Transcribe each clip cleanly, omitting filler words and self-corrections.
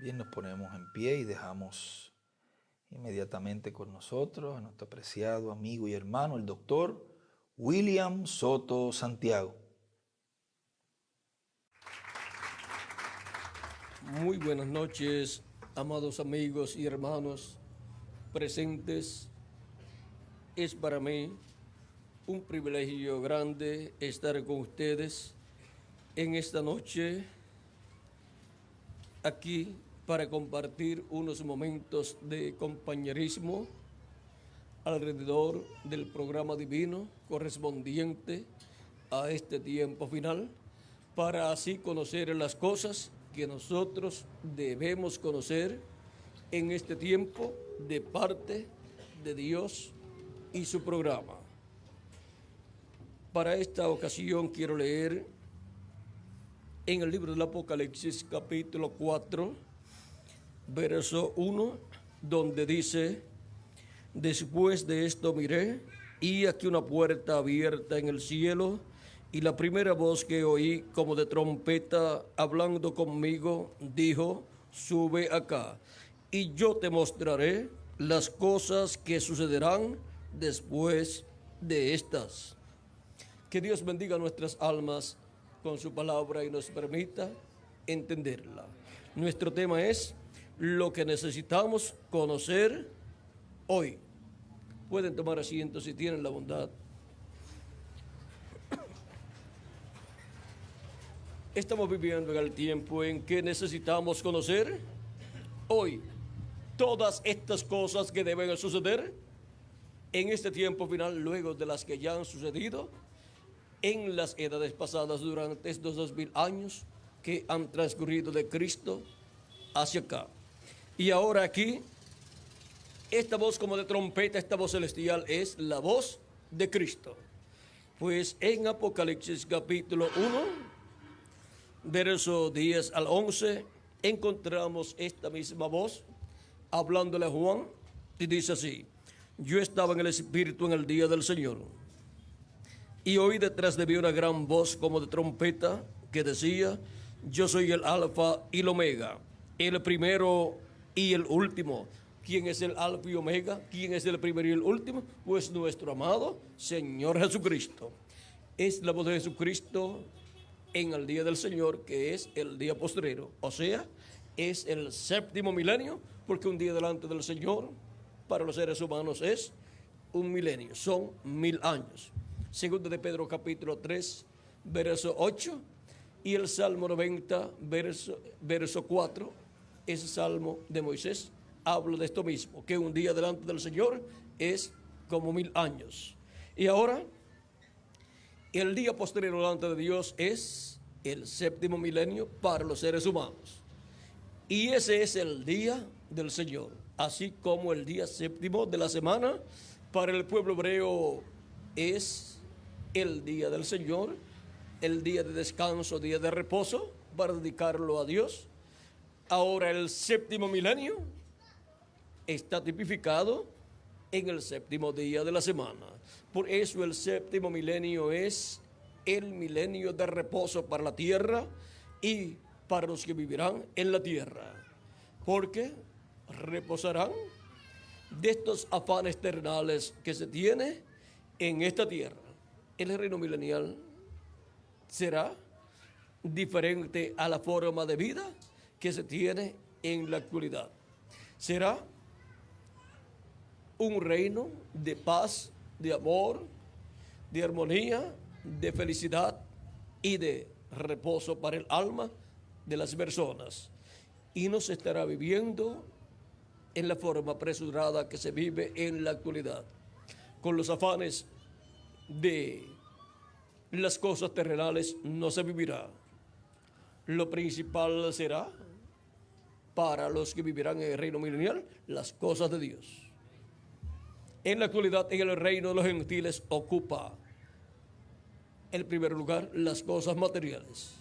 Bien, nos ponemos en pie y dejamos inmediatamente con nosotros a nuestro apreciado amigo y hermano, el doctor William Soto Santiago. Muy buenas noches, amados amigos y hermanos presentes. Es para mí un privilegio grande estar con ustedes en esta noche aquí para compartir unos momentos de compañerismo alrededor del programa divino correspondiente a este tiempo final, para así conocer las cosas que nosotros debemos conocer en este tiempo de parte de Dios y su programa. Para esta ocasión quiero leer en el libro del Apocalipsis capítulo 4, verso 1, donde dice: después de esto miré, y aquí una puerta abierta en el cielo, y la primera voz que oí como de trompeta hablando conmigo dijo: sube acá, y yo te mostraré las cosas que sucederán después de estas. Que Dios bendiga nuestras almas con su palabra y nos permita entenderla. Nuestro tema es lo que necesitamos conocer hoy. Pueden tomar asiento si tienen la bondad. Estamos viviendo en el tiempo en que necesitamos conocer hoy todas estas cosas que deben suceder en este tiempo final, luego de las que ya han sucedido en las edades pasadas durante estos 2000 años que han transcurrido de Cristo hacia acá. Y ahora aquí, esta voz como de trompeta, esta voz celestial es la voz de Cristo. Pues en Apocalipsis capítulo 1, verso 10 al 11, encontramos esta misma voz hablándole a Juan y dice así: yo estaba en el Espíritu en el día del Señor, y oí detrás de mí una gran voz como de trompeta que decía: yo soy el Alfa y el Omega, el primero y el último. ¿Quién es el Alfa y Omega? ¿Quién es el primero y el último? Pues nuestro amado Señor Jesucristo. Es la voz de Jesucristo en el día del Señor, que es el día postrero, o sea, es el séptimo milenio, porque un día delante del Señor para los seres humanos es un milenio, son 1000 años. Segundo de Pedro capítulo 3, verso 8, y el Salmo 90, verso 4, ese Salmo de Moisés habla de esto mismo, que un día delante del Señor es como 1000 años. Y ahora, el día posterior delante de Dios es el séptimo milenio para los seres humanos. Y ese es el día del Señor, así como el día séptimo de la semana para el pueblo hebreo es el día del Señor, el día de descanso, día de reposo, para dedicarlo a Dios. Ahora el séptimo milenio está tipificado en el séptimo día de la semana. Por eso el séptimo milenio es el milenio de reposo para la tierra y para los que vivirán en la tierra, porque reposarán de estos afanes terrenales que se tiene en esta tierra. El reino milenial será diferente a la forma de vida que se tiene en la actualidad. Será un reino de paz, de amor, de armonía, de felicidad y de reposo para el alma de las personas. Y no se estará viviendo en la forma apresurada que se vive en la actualidad, con los afanes de las cosas terrenales. No se vivirá. Lo principal será para los que vivirán en el reino milenial las cosas de Dios. En la actualidad, en el reino de los gentiles ocupa el primer lugar las cosas materiales,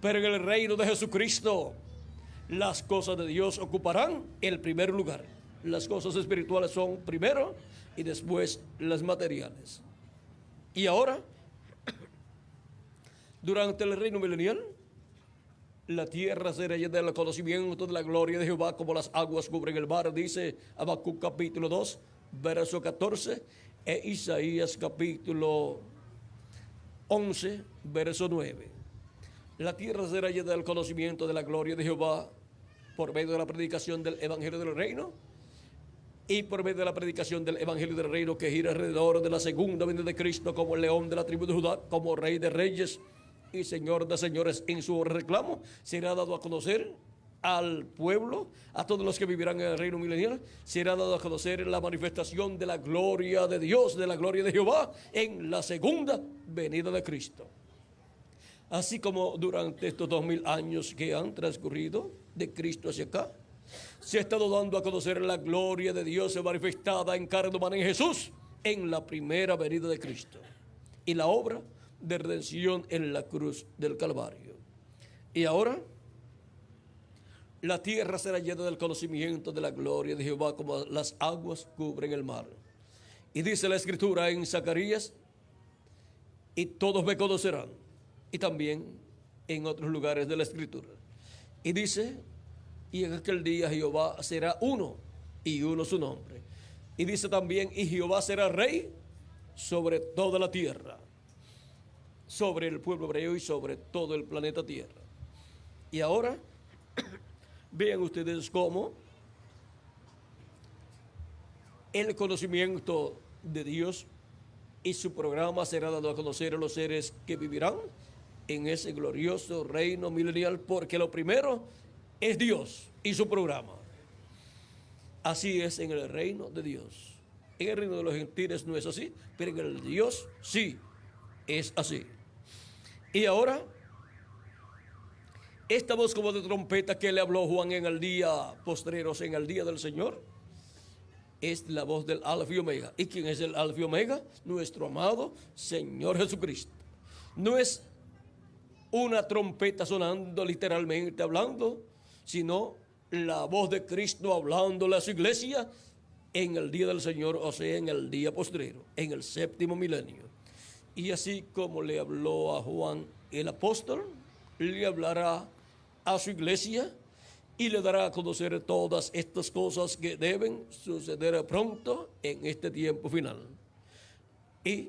pero en el reino de Jesucristo las cosas de Dios ocuparán el primer lugar. Las cosas espirituales son primero y después las materiales. Y ahora, durante el reino milenial, La tierra será llena del conocimiento de la gloria de Jehová como las aguas cubren el mar, dice Habacuc capítulo 2, verso 14, e Isaías capítulo 11, verso 9. La tierra será llena del conocimiento de la gloria de Jehová por medio de la predicación del Evangelio del Reino y por medio de la predicación del Evangelio del Reino que gira alrededor de la segunda venida de Cristo como el león de la tribu de Judá, como rey de reyes y señor de señores. En su reclamo será dado a conocer al pueblo, a todos los que vivirán en el reino milenial, será dado a conocer la manifestación de la gloria de Dios, de la gloria de Jehová en la segunda venida de Cristo. Así como durante estos 2000 años que han transcurrido de Cristo hacia acá, se ha estado dando a conocer la gloria de Dios manifestada en carne humana en Jesús en la primera venida de Cristo y la obra de redención en la cruz del Calvario. Y ahora la tierra será llena del conocimiento de la gloria de Jehová como las aguas cubren el mar. Y dice la Escritura en Zacarías, y todos me conocerán. Y también en otros lugares de la Escritura. Y dice, y en aquel día Jehová será uno, y uno su nombre. Y dice también, y Jehová será rey sobre toda la tierra, sobre el pueblo hebreo y sobre todo el planeta Tierra. Y ahora, vean ustedes cómo el conocimiento de Dios y su programa será dado a conocer a los seres que vivirán en ese glorioso reino milenial, porque lo primero es Dios y su programa. Así es en el reino de Dios. En el reino de los gentiles no es así, pero en el de Dios sí es así. Y ahora, esta voz como de trompeta que le habló Juan en el día postrero, en el día del Señor, es la voz del Alfa y Omega. ¿Y quién es el Alfa y Omega? Nuestro amado Señor Jesucristo. No es una trompeta sonando literalmente hablando, sino la voz de Cristo hablándole a su iglesia en el día del Señor, o sea, en el día postrero, en el séptimo milenio. Y así como le habló a Juan el apóstol, le hablará a su iglesia y le dará a conocer todas estas cosas que deben suceder pronto en este tiempo final. Y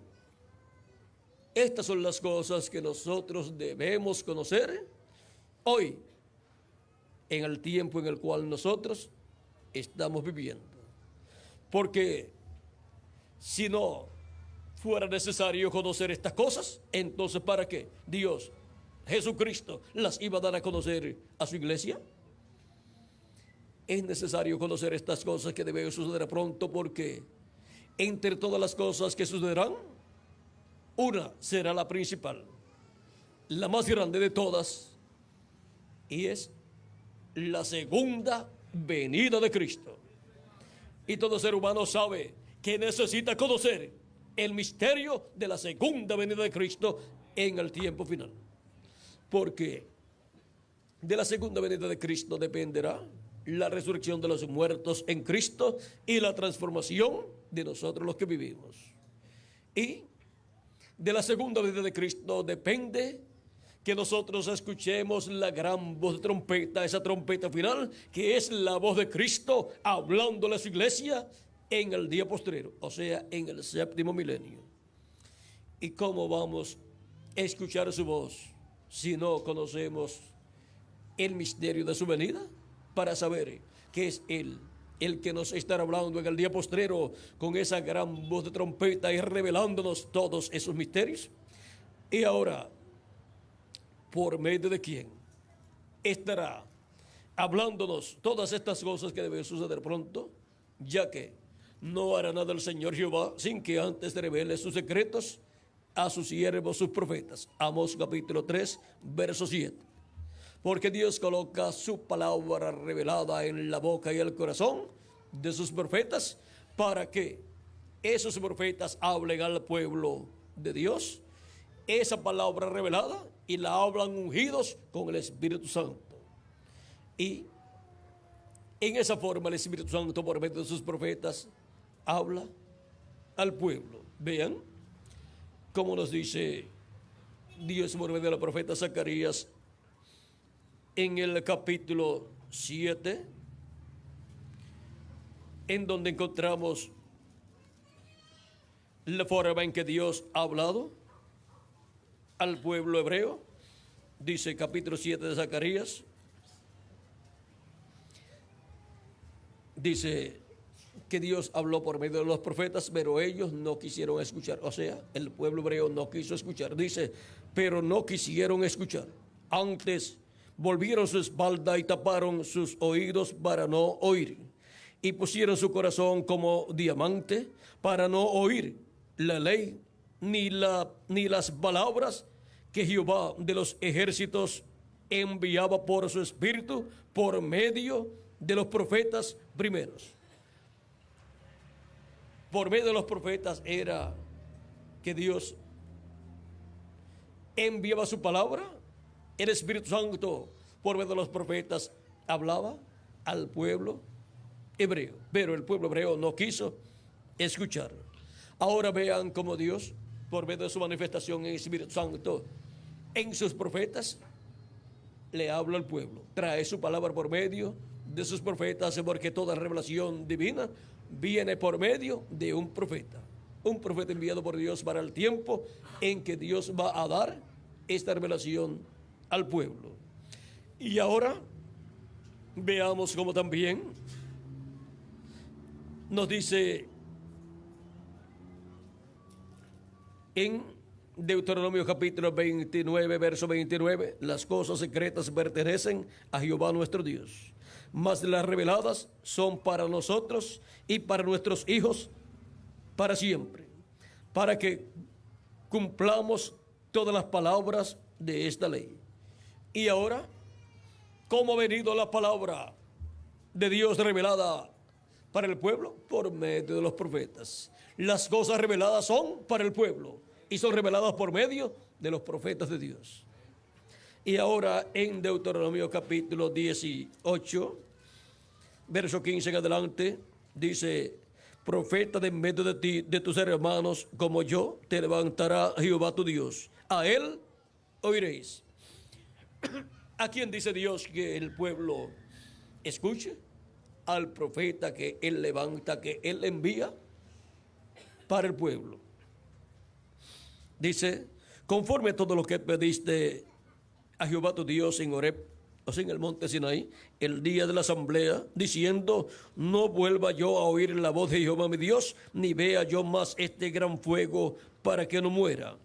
estas son las cosas que nosotros debemos conocer hoy, en el tiempo en el cual nosotros estamos viviendo. Porque si no fuera necesario conocer estas cosas, entonces ¿para qué Dios, Jesucristo, las iba a dar a conocer a su iglesia? Es necesario conocer estas cosas que deben suceder pronto, porque entre todas las cosas que sucederán, una será la principal, la más grande de todas, y es la segunda venida de Cristo. Y todo ser humano sabe que necesita conocer el misterio de la segunda venida de Cristo en el tiempo final. Porque de la segunda venida de Cristo dependerá la resurrección de los muertos en Cristo y la transformación de nosotros los que vivimos. Y de la segunda venida de Cristo depende que nosotros escuchemos la gran voz de trompeta, esa trompeta final, que es la voz de Cristo hablándole a su iglesia en el día postrero, o sea, en el séptimo milenio. ¿Y cómo vamos a escuchar su voz si no conocemos el misterio de su venida? Para saber que es Él el que nos estará hablando en el día postrero con esa gran voz de trompeta y revelándonos todos esos misterios. Y ahora, ¿por medio de quién estará hablándonos todas estas cosas que deben suceder pronto? Ya que no hará nada el Señor Jehová sin que antes revele sus secretos a sus siervos, sus profetas. Amós capítulo 3, verso 7. Porque Dios coloca su palabra revelada en la boca y el corazón de sus profetas, para que esos profetas hablen al pueblo de Dios esa palabra revelada, y la hablan ungidos con el Espíritu Santo. Y en esa forma el Espíritu Santo, por medio de sus profetas, habla al pueblo. Vean cómo nos dice Dios por medio del profeta Zacarías en el capítulo 7, en donde encontramos la forma en que Dios ha hablado al pueblo hebreo. Dice capítulo 7 de Zacarías, dice que Dios habló por medio de los profetas, pero ellos no quisieron escuchar. O sea, el pueblo hebreo no quiso escuchar. Dice, pero no quisieron escuchar. Antes volvieron su espalda y taparon sus oídos para no oír. Y pusieron su corazón como diamante para no oír la ley ni las palabras que Jehová de los ejércitos enviaba por su espíritu por medio de los profetas primeros. Por medio de los profetas era que Dios enviaba su palabra. El Espíritu Santo por medio de los profetas hablaba al pueblo hebreo, pero el pueblo hebreo no quiso escuchar. Ahora vean cómo Dios, por medio de su manifestación en el Espíritu Santo, en sus profetas, le habla al pueblo. Trae su palabra por medio de sus profetas, porque toda revelación divina viene por medio de un profeta enviado por Dios para el tiempo en que Dios va a dar esta revelación al pueblo. Y ahora veamos cómo también nos dice en Deuteronomio capítulo 29, verso 29, las cosas secretas pertenecen a Jehová nuestro Dios, mas las reveladas son para nosotros y para nuestros hijos para siempre, para que cumplamos todas las palabras de esta ley. Y ahora, ¿cómo ha venido la palabra de Dios revelada para el pueblo? Por medio de los profetas. Las cosas reveladas son para el pueblo y son reveladas por medio de los profetas de Dios. Y ahora en Deuteronomio capítulo 18, verso 15 en adelante, dice, profeta de en medio de ti, de tus hermanos, como yo, te levantará Jehová tu Dios. A él oiréis. ¿A quién dice Dios que el pueblo escuche? Al profeta que él levanta, que él envía para el pueblo. Dice, conforme a todo lo que pediste a Jehová tu Dios en Horeb, o sea, en el monte Sinaí, el día de la asamblea, diciendo, no vuelva yo a oír la voz de Jehová mi Dios, ni vea yo más este gran fuego para que no muera.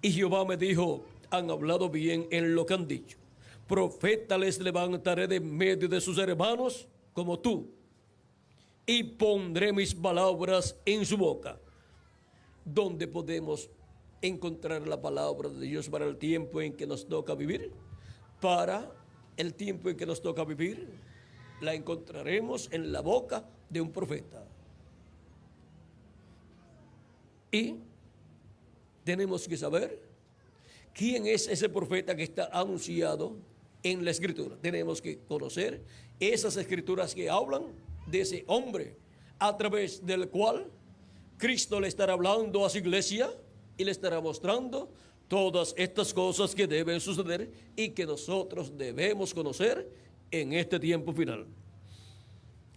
Y Jehová me dijo, han hablado bien en lo que han dicho. Profeta les levantaré de medio de sus hermanos como tú, y pondré mis palabras en su boca. ¿Dónde podemos encontrar la palabra de Dios para el tiempo en que nos toca vivir? Para el tiempo en que nos toca vivir, la encontraremos en la boca de un profeta. Y tenemos que saber quién es ese profeta que está anunciado en la Escritura. Tenemos que conocer esas Escrituras que hablan de ese hombre a través del cual Cristo le estará hablando a su iglesia y le estará mostrando todas estas cosas que deben suceder y que nosotros debemos conocer en este tiempo final.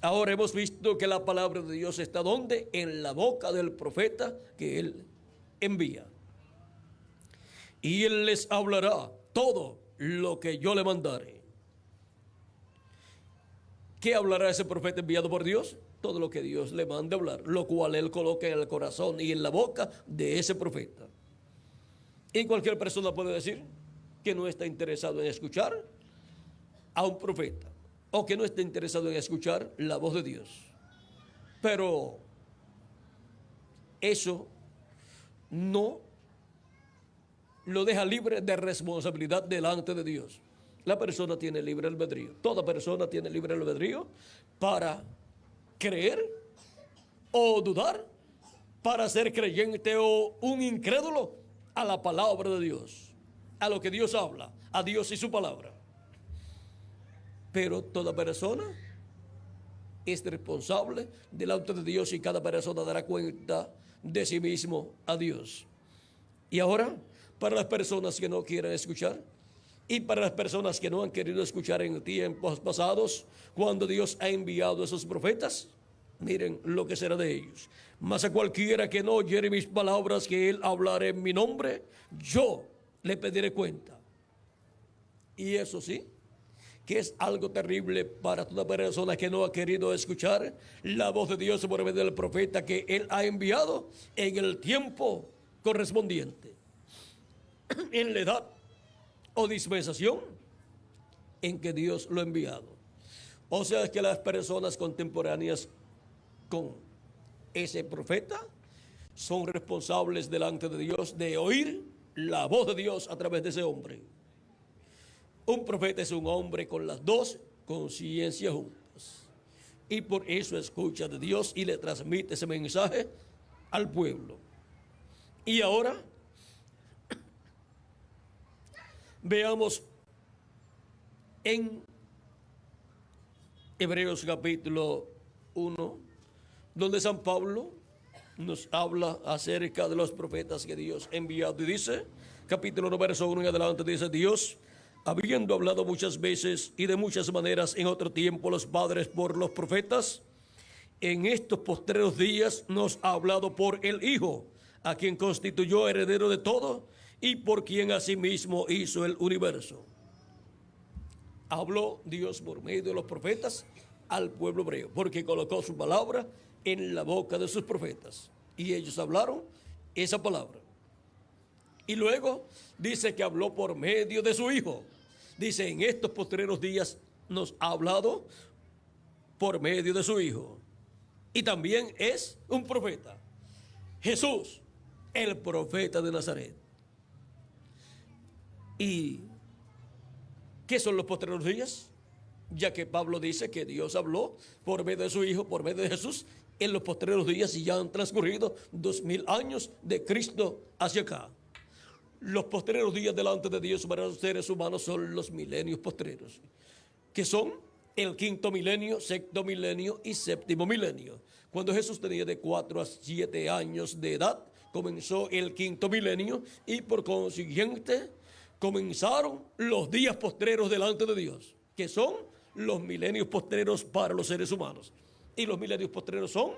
Ahora hemos visto que la palabra de Dios está ¿dónde? En la boca del profeta que él envía. Y él les hablará todo lo que yo le mandare. ¿Qué hablará ese profeta enviado por Dios? Todo lo que Dios le mande hablar, lo cual él coloca en el corazón y en la boca de ese profeta. Y cualquier persona puede decir que no está interesado en escuchar a un profeta o que no está interesado en escuchar la voz de Dios. Pero eso no lo deja libre de responsabilidad delante de Dios. La persona tiene libre albedrío. Toda persona tiene libre albedrío para creer o dudar, para ser creyente o un incrédulo a la palabra de Dios, a lo que Dios habla, a Dios y su palabra. Pero toda persona es responsable delante de Dios y cada persona dará cuenta de sí mismo a Dios. Y ahora, para las personas que no quieran escuchar, Y para las personas que no han querido escuchar en tiempos pasados, cuando Dios ha enviado a esos profetas, miren lo que será de ellos. Mas a cualquiera que no oyere mis palabras, que él hablará en mi nombre, yo le pediré cuenta. Y eso sí, que es algo terrible para toda persona que no ha querido escuchar la voz de Dios por medio del profeta que él ha enviado en el tiempo correspondiente, en la edad o dispensación en que Dios lo ha enviado. O sea que las personas contemporáneas con ese profeta son responsables delante de Dios de oír la voz de Dios a través de ese hombre. Un profeta es un hombre con las dos conciencias juntas, y por eso escucha de Dios y le transmite ese mensaje al pueblo. Y ahora veamos en Hebreos capítulo 1, donde San Pablo nos habla acerca de los profetas que Dios ha enviado. Y dice, capítulo 1, verso 1 en adelante, dice: Dios, habiendo hablado muchas veces y de muchas maneras en otro tiempo los padres por los profetas, en estos postreros días nos ha hablado por el Hijo, a quien constituyó heredero de todo y por quien asimismo hizo el universo. Habló Dios por medio de los profetas al pueblo hebreo, porque colocó su palabra en la boca de sus profetas, y ellos hablaron esa palabra. Y luego dice que habló por medio de su Hijo. Dice, en estos postreros días nos ha hablado por medio de su Hijo. Y también es un profeta. Jesús, el profeta de Nazaret. ¿Y qué son los postreros días? Ya que Pablo dice que Dios habló por medio de su Hijo, por medio de Jesús, en los postreros días, y ya han transcurrido 2000 años de Cristo hacia acá. Los postreros días delante de Dios para los seres humanos son los milenios postreros, que son el 5.º milenio, 6.º milenio y 7.º milenio. Cuando Jesús tenía de 4 a 7 años de edad, comenzó el 5.º milenio, y por consiguiente comenzaron los días postreros delante de Dios, que son los milenios postreros para los seres humanos. Y los milenios postreros son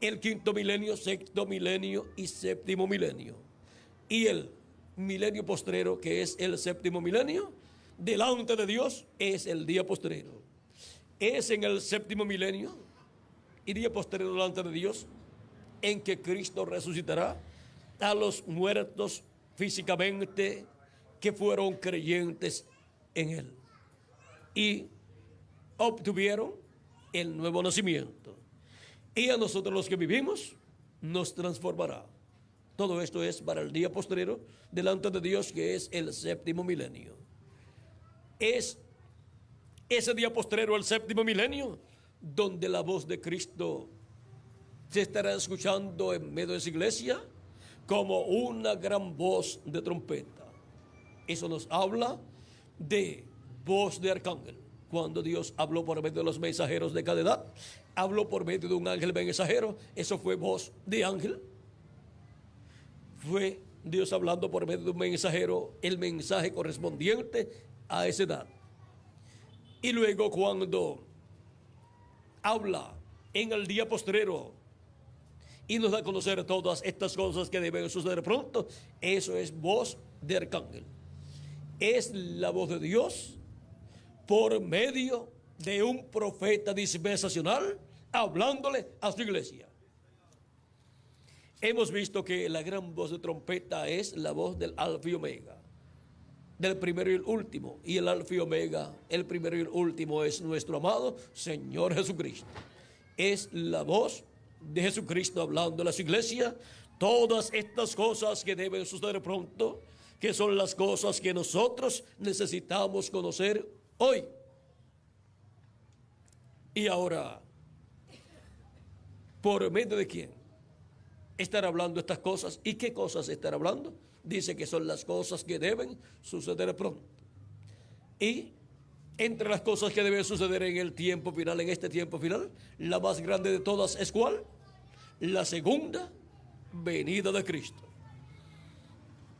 el 5.º milenio, 6.º milenio y 7.º milenio. Y el milenio postrero, que es el 7.º milenio, delante de Dios es el día postrero. Es en el 7.º milenio y día postrero delante de Dios en que Cristo resucitará a los muertos físicamente que fueron creyentes en Él y obtuvieron el nuevo nacimiento. Y a nosotros los que vivimos nos transformará. Todo esto es para el día postrero delante de Dios, que es el 7.º milenio. Es ese día postrero, el 7.º milenio, donde la voz de Cristo se estará escuchando en medio de esa iglesia como una gran voz de trompeta. Eso nos habla de voz de arcángel. Cuando Dios habló por medio de los mensajeros de cada edad, habló por medio de un ángel mensajero. Eso fue voz de ángel. Fue Dios hablando por medio de un mensajero, el mensaje correspondiente a esa edad. Y luego cuando habla en el día postrero y nos da a conocer todas estas cosas que deben suceder pronto, eso es voz de arcángel. Es la voz de Dios por medio de un profeta dispensacional hablándole a su iglesia. Hemos visto que la gran voz de trompeta es la voz del Alfa y Omega, del primero y el último. Y el Alfa y Omega, el primero y el último, es nuestro amado Señor Jesucristo. Es la voz de Jesucristo hablando a su iglesia todas estas cosas que deben suceder pronto, que son las cosas que nosotros necesitamos conocer hoy. Y ahora, ¿por medio de quién estar hablando estas cosas? ¿Y qué cosas estar hablando? Dice que son las cosas que deben suceder pronto. Y entre las cosas que deben suceder en el tiempo final, en este tiempo final, la más grande de todas es ¿cuál? La segunda venida de Cristo,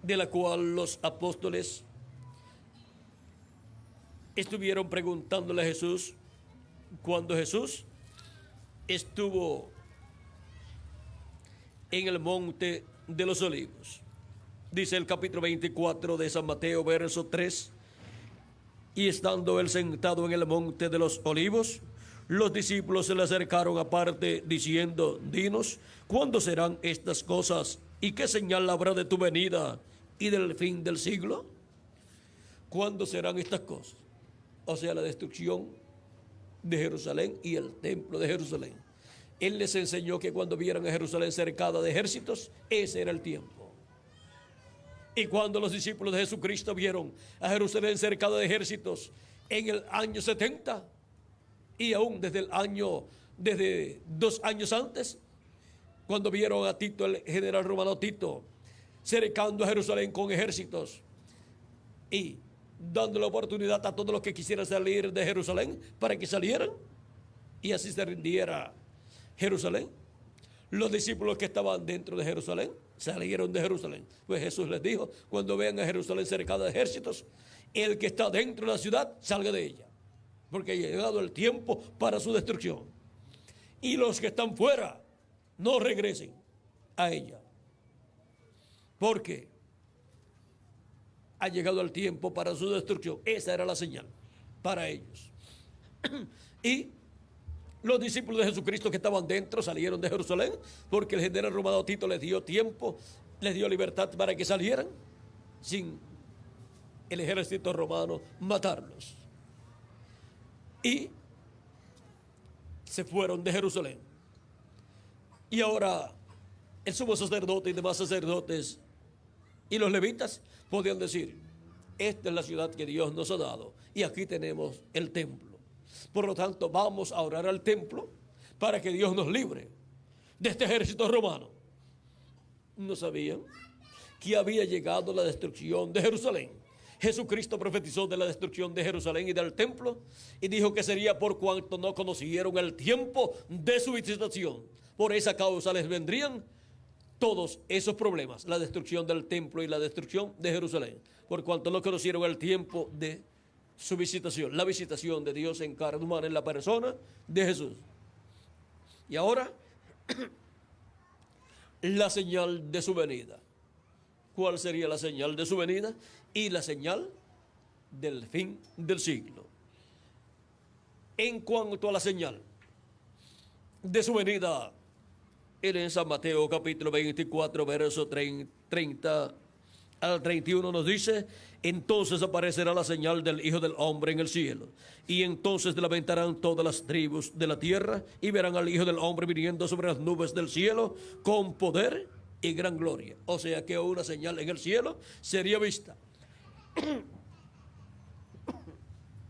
de la cual los apóstoles estuvieron preguntándole a Jesús cuando Jesús estuvo en el monte de los olivos. Dice el capítulo 24 de San Mateo, verso 3: y estando él sentado en el monte de los olivos, los discípulos se le acercaron aparte diciendo: dinos, ¿cuándo serán estas cosas? ¿Y qué señal habrá de tu venida y del fin del siglo? ¿Cuándo serán estas cosas? O sea, la destrucción de Jerusalén y el templo de Jerusalén. Él les enseñó que cuando vieran a Jerusalén cercada de ejércitos, ese era el tiempo. Y cuando los discípulos de Jesucristo vieron a Jerusalén cercada de ejércitos en el año 70, y aún desde 2 años antes, cuando vieron a Tito, el general romano Tito, cercando a Jerusalén con ejércitos y dando la oportunidad a todos los que quisieran salir de Jerusalén para que salieran y así se rindiera Jerusalén, los discípulos que estaban dentro de Jerusalén salieron de Jerusalén. Pues Jesús les dijo: cuando vean a Jerusalén cercada de ejércitos, el que está dentro de la ciudad salga de ella, porque ha llegado el tiempo para su destrucción, y los que están fuera no regresen a ella, porque ha llegado el tiempo para su destrucción. Esa era la señal para ellos. Y los discípulos de Jesucristo que estaban dentro salieron de Jerusalén, porque el general romano Tito les dio tiempo, les dio libertad para que salieran, sin el ejército romano matarlos. Y se fueron de Jerusalén. Y ahora el sumo sacerdote y demás sacerdotes y los levitas podían decir: esta es la ciudad que Dios nos ha dado y aquí tenemos el templo. Por lo tanto, vamos a orar al templo para que Dios nos libre de este ejército romano. No sabían que había llegado la destrucción de Jerusalén. Jesucristo profetizó de la destrucción de Jerusalén y del templo y dijo que sería por cuanto no conocieron el tiempo de su visitación. Por esa causa les vendrían todos esos problemas: la destrucción del templo y la destrucción de Jerusalén, por cuanto no conocieron el tiempo de su visitación, la visitación de Dios en carne humana en la persona de Jesús. Y ahora, la señal de su venida. ¿Cuál sería la señal de su venida? Y la señal del fin del siglo. En cuanto a la señal de su venida, en San Mateo capítulo 24, verso 30 al 31 nos dice: entonces aparecerá la señal del Hijo del Hombre en el cielo, y entonces lamentarán todas las tribus de la tierra, y verán al Hijo del Hombre viniendo sobre las nubes del cielo con poder y gran gloria. O sea que una señal en el cielo sería vista.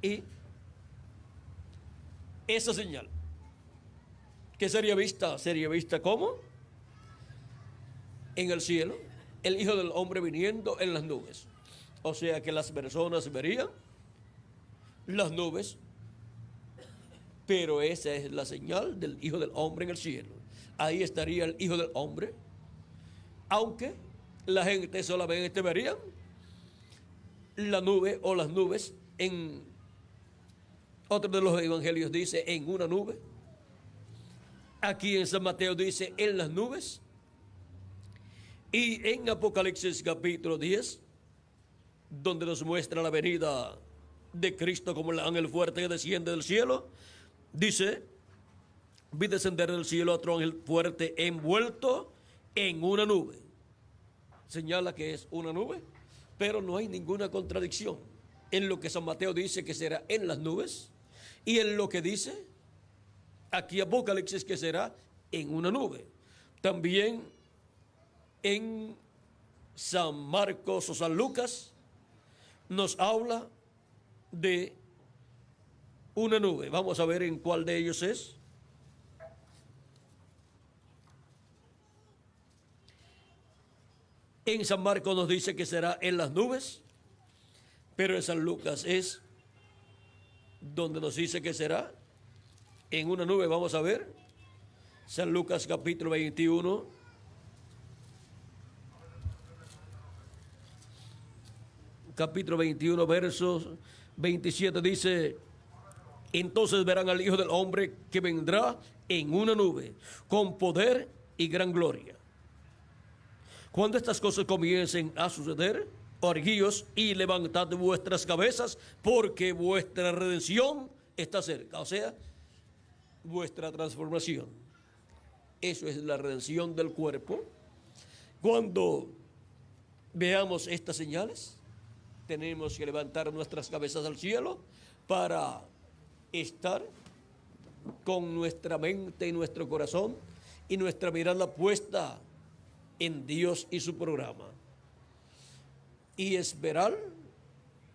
Y esa señal que sería vista ¿cómo? En el cielo, el Hijo del Hombre viniendo en las nubes. O sea que las personas verían las nubes, pero esa es la señal del Hijo del Hombre en el cielo. Ahí estaría el Hijo del Hombre, aunque la gente solamente vería la nube o las nubes. En otro de los evangelios dice en una nube. Aquí en San Mateo dice en las nubes. Y en Apocalipsis capítulo 10, donde nos muestra la venida de Cristo como el ángel fuerte que desciende del cielo, dice: vi descender del cielo a otro ángel fuerte envuelto en una nube. Señala que es una nube, pero no hay ninguna contradicción en lo que San Mateo dice que será en las nubes y en lo que dice aquí Apocalipsis que será en una nube. También en San Marcos o San Lucas nos habla de una nube. Vamos a ver en cuál de ellos es. En San Marcos nos dice que será en las nubes, pero en San Lucas es donde nos dice que será en una nube. Vamos a ver San Lucas capítulo 21, capítulo 21, versos 27 dice: entonces verán al Hijo del Hombre que vendrá en una nube, con poder y gran gloria. Cuando estas cosas comiencen a suceder, erguíos y levantad vuestras cabezas, porque vuestra redención está cerca. O sea, vuestra transformación. Eso es la redención del cuerpo. Cuando veamos estas señales, tenemos que levantar nuestras cabezas al cielo para estar con nuestra mente y nuestro corazón y nuestra mirada puesta en Dios y su programa, y esperar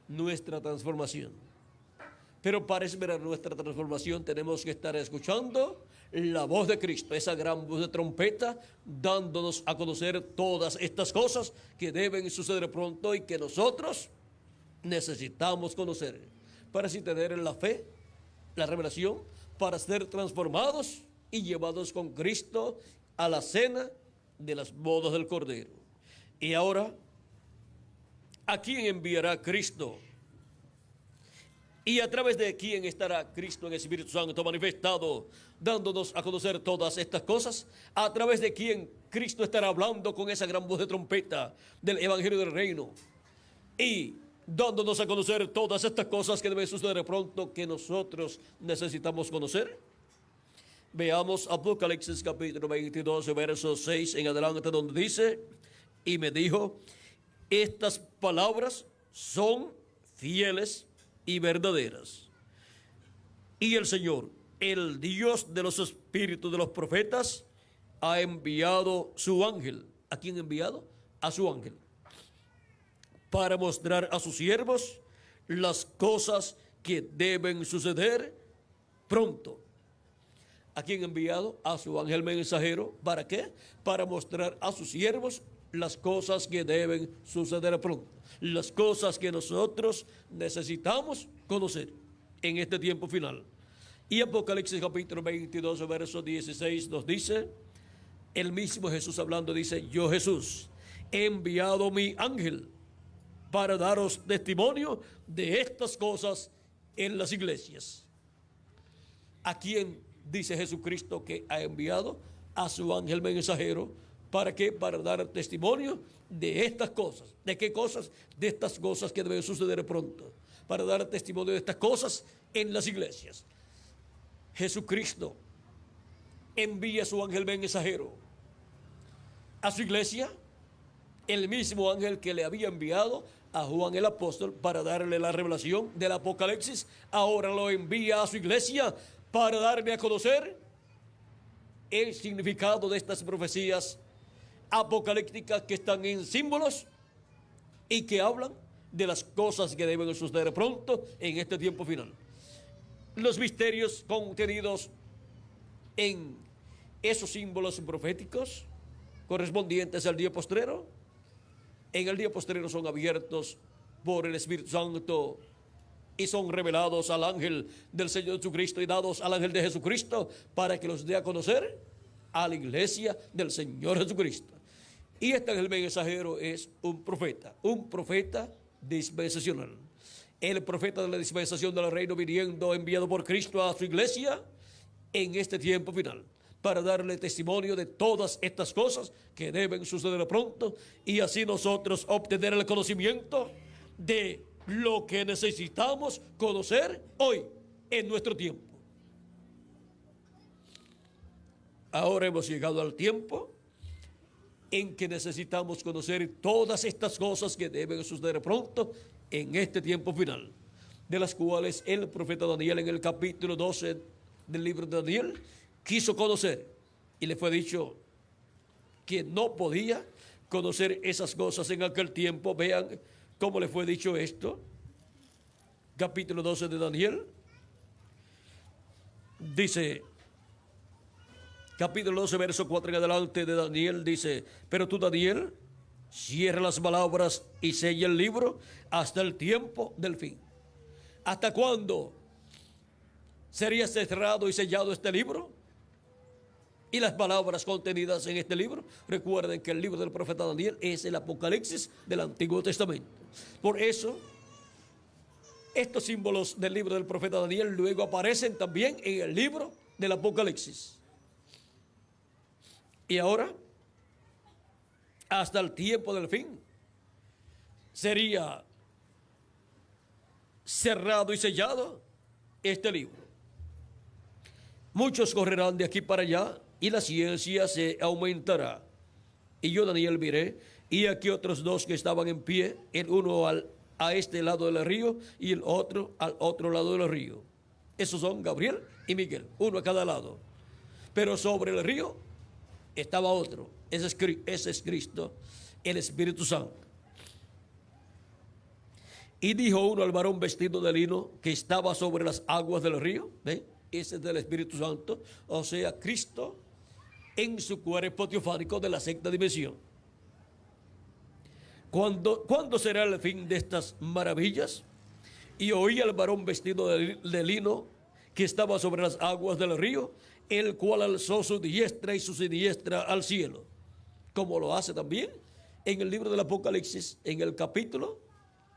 nuestra transformación. Pero para esperar nuestra transformación tenemos que estar escuchando la voz de Cristo, esa gran voz de trompeta, dándonos a conocer todas estas cosas que deben suceder pronto y que nosotros necesitamos conocer para así tener la fe, la revelación, para ser transformados y llevados con Cristo a la cena de las bodas del Cordero. Y ahora, ¿a quién enviará Cristo? ¿Y a través de quién estará Cristo en el Espíritu Santo manifestado, dándonos a conocer todas estas cosas? ¿A través de quién Cristo estará hablando con esa gran voz de trompeta del Evangelio del Reino y dándonos a conocer todas estas cosas que deben suceder pronto, que nosotros necesitamos conocer? Veamos Apocalipsis capítulo 22, versos 6 en adelante, donde dice: y me dijo, estas palabras son fieles y verdaderas. Y el Señor, el Dios de los espíritus de los profetas, ha enviado su ángel. ¿A quién ha enviado? A su ángel, para mostrar a sus siervos las cosas que deben suceder pronto. ¿A quién ha enviado? A su ángel mensajero. ¿Para qué? Para mostrar a sus siervos las cosas que deben suceder pronto, las cosas que nosotros necesitamos conocer en este tiempo final. Y Apocalipsis capítulo 22, verso 16 nos dice, el mismo Jesús hablando dice: yo, Jesús, he enviado mi ángel para daros testimonio de estas cosas en las iglesias. ¿A quién dice Jesucristo que ha enviado? A su ángel mensajero. ¿Para qué? Para dar testimonio de estas cosas. ¿De qué cosas? De estas cosas que deben suceder pronto. Para dar testimonio de estas cosas en las iglesias. Jesucristo envía a su ángel mensajero a su iglesia, el mismo ángel que le había enviado a Juan el apóstol para darle la revelación del Apocalipsis, ahora lo envía a su iglesia para darle a conocer el significado de estas profecías apocalípticas que están en símbolos y que hablan de las cosas que deben suceder pronto en este tiempo final. Los misterios contenidos en esos símbolos proféticos correspondientes al día postrero, en el día postrero son abiertos por el Espíritu Santo y son revelados al ángel del Señor Jesucristo y dados al ángel de Jesucristo para que los dé a conocer a la iglesia del Señor Jesucristo. Y este ángel mensajero es un profeta dispensacional. El profeta de la dispensación del reino viniendo enviado por Cristo a su iglesia en este tiempo final, para darle testimonio de todas estas cosas que deben suceder pronto y así nosotros obtener el conocimiento de lo que necesitamos conocer hoy en nuestro tiempo. Ahora hemos llegado al tiempo en que necesitamos conocer todas estas cosas que deben suceder pronto en este tiempo final, de las cuales el profeta Daniel en el capítulo 12 del libro de Daniel quiso conocer y le fue dicho que no podía conocer esas cosas en aquel tiempo. Vean cómo le fue dicho esto. Capítulo 12 de Daniel dice, capítulo 12, verso 4 en adelante de Daniel dice: pero tú, Daniel, cierra las palabras y sella el libro hasta el tiempo del fin. ¿Hasta cuándo sería cerrado y sellado este libro? Y las palabras contenidas en este libro, recuerden que el libro del profeta Daniel es el Apocalipsis del Antiguo Testamento. Por eso, estos símbolos del libro del profeta Daniel luego aparecen también en el libro del Apocalipsis. Y ahora, hasta el tiempo del fin, sería cerrado y sellado este libro. Muchos correrán de aquí para allá y la ciencia se aumentará. Y yo, Daniel, miré, y aquí otros dos que estaban en pie, el uno a este lado del río y el otro al otro lado del río. Esos son Gabriel y Miguel, uno a cada lado. Pero sobre el río estaba otro, ese es Cristo, el Espíritu Santo. Y dijo uno al varón vestido de lino que estaba sobre las aguas del río, ¿ven? Ese es del Espíritu Santo, o sea, Cristo en su cuerpo teofánico de la sexta dimensión. ¿Cuándo será el fin de estas maravillas? Y oí al varón vestido de lino que estaba sobre las aguas del río, el cual alzó su diestra y su siniestra al cielo, como lo hace también en el libro del Apocalipsis, en el capítulo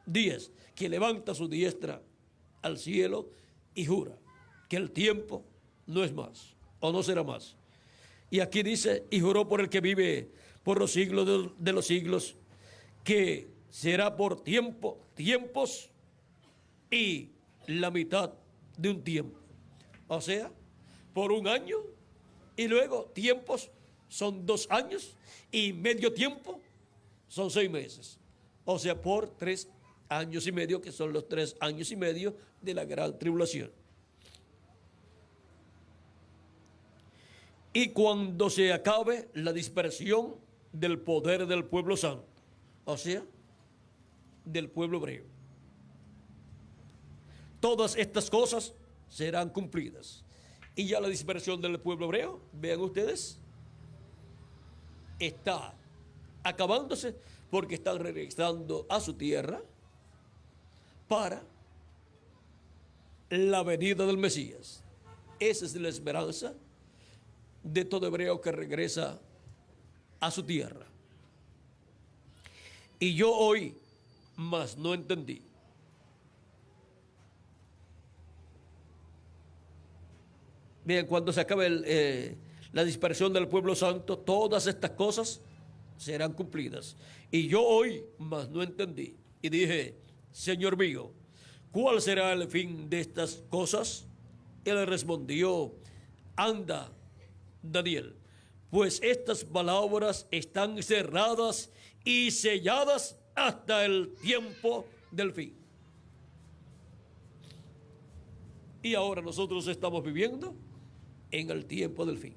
10, que levanta su diestra al cielo y jura que el tiempo no es más, o no será más. Y aquí dice, y juró por el que vive por los siglos de los siglos, que será por tiempos y la mitad de un tiempo. O sea, por un año, y luego tiempos son 2 años, y medio tiempo son 6 meses. O sea, por 3 años y medio, que son los 3 años y medio de la gran tribulación. Y cuando se acabe la dispersión del poder del pueblo santo, o sea, del pueblo hebreo, todas estas cosas serán cumplidas. Y ya la dispersión del pueblo hebreo, vean ustedes, está acabándose porque están regresando a su tierra para la venida del Mesías. Esa es la esperanza de todo hebreo que regresa a su tierra. Y yo oí, mas no entendí. Bien, cuando se acabe la dispersión del pueblo santo, todas estas cosas serán cumplidas. Y yo oí, mas no entendí. Y dije, Señor mío, ¿cuál será el fin de estas cosas? Él respondió, anda, Daniel, pues estas palabras están cerradas y selladas hasta el tiempo del fin. Y ahora nosotros estamos viviendo en el tiempo del fin,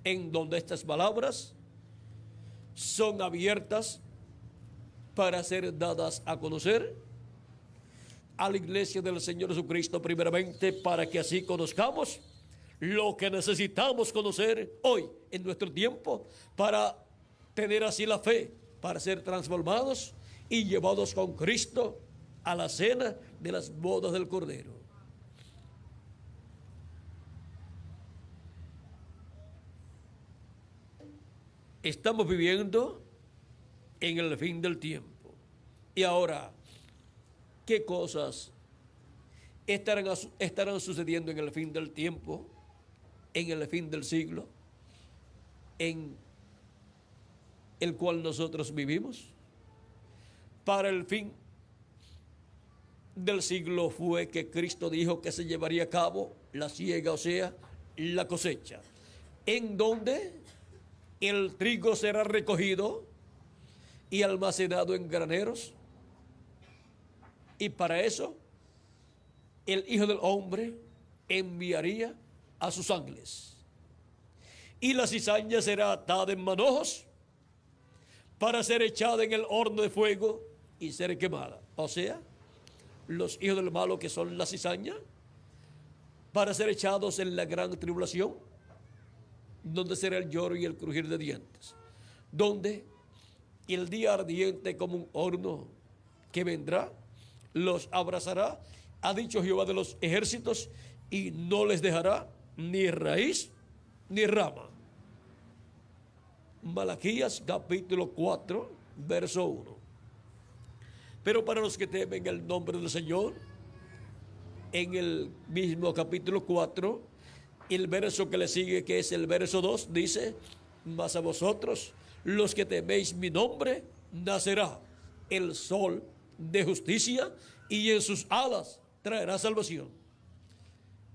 en donde estas palabras son abiertas para ser dadas a conocer a la iglesia del Señor Jesucristo, primeramente, para que así conozcamos lo que necesitamos conocer hoy en nuestro tiempo, para tener así la fe, para ser transformados y llevados con Cristo a la cena de las bodas del Cordero. Estamos viviendo en el fin del tiempo. Y ahora, ¿qué cosas estarán sucediendo en el fin del tiempo, en el fin del siglo, en el cual nosotros vivimos? Para el fin del siglo fue que Cristo dijo que se llevaría a cabo la siega, o sea, la cosecha, en donde el trigo será recogido y almacenado en graneros. Y para eso, el Hijo del Hombre enviaría a sus ángeles. Y la cizaña será atada en manojos para ser echada en el horno de fuego y ser quemada. O sea, los hijos del malo, que son la cizaña, para ser echados en la gran tribulación, donde será el lloro y el crujir de dientes, donde el día ardiente como un horno que vendrá los abrazará, ha dicho Jehová de los ejércitos, y no les dejará ni raíz ni rama. Malaquías capítulo 4, verso 1. Pero para los que temen el nombre del Señor, en el mismo capítulo 4, el verso que le sigue, que es el verso 2, dice: mas a vosotros, los que teméis mi nombre, nacerá el sol de justicia, y en sus alas traerá salvación.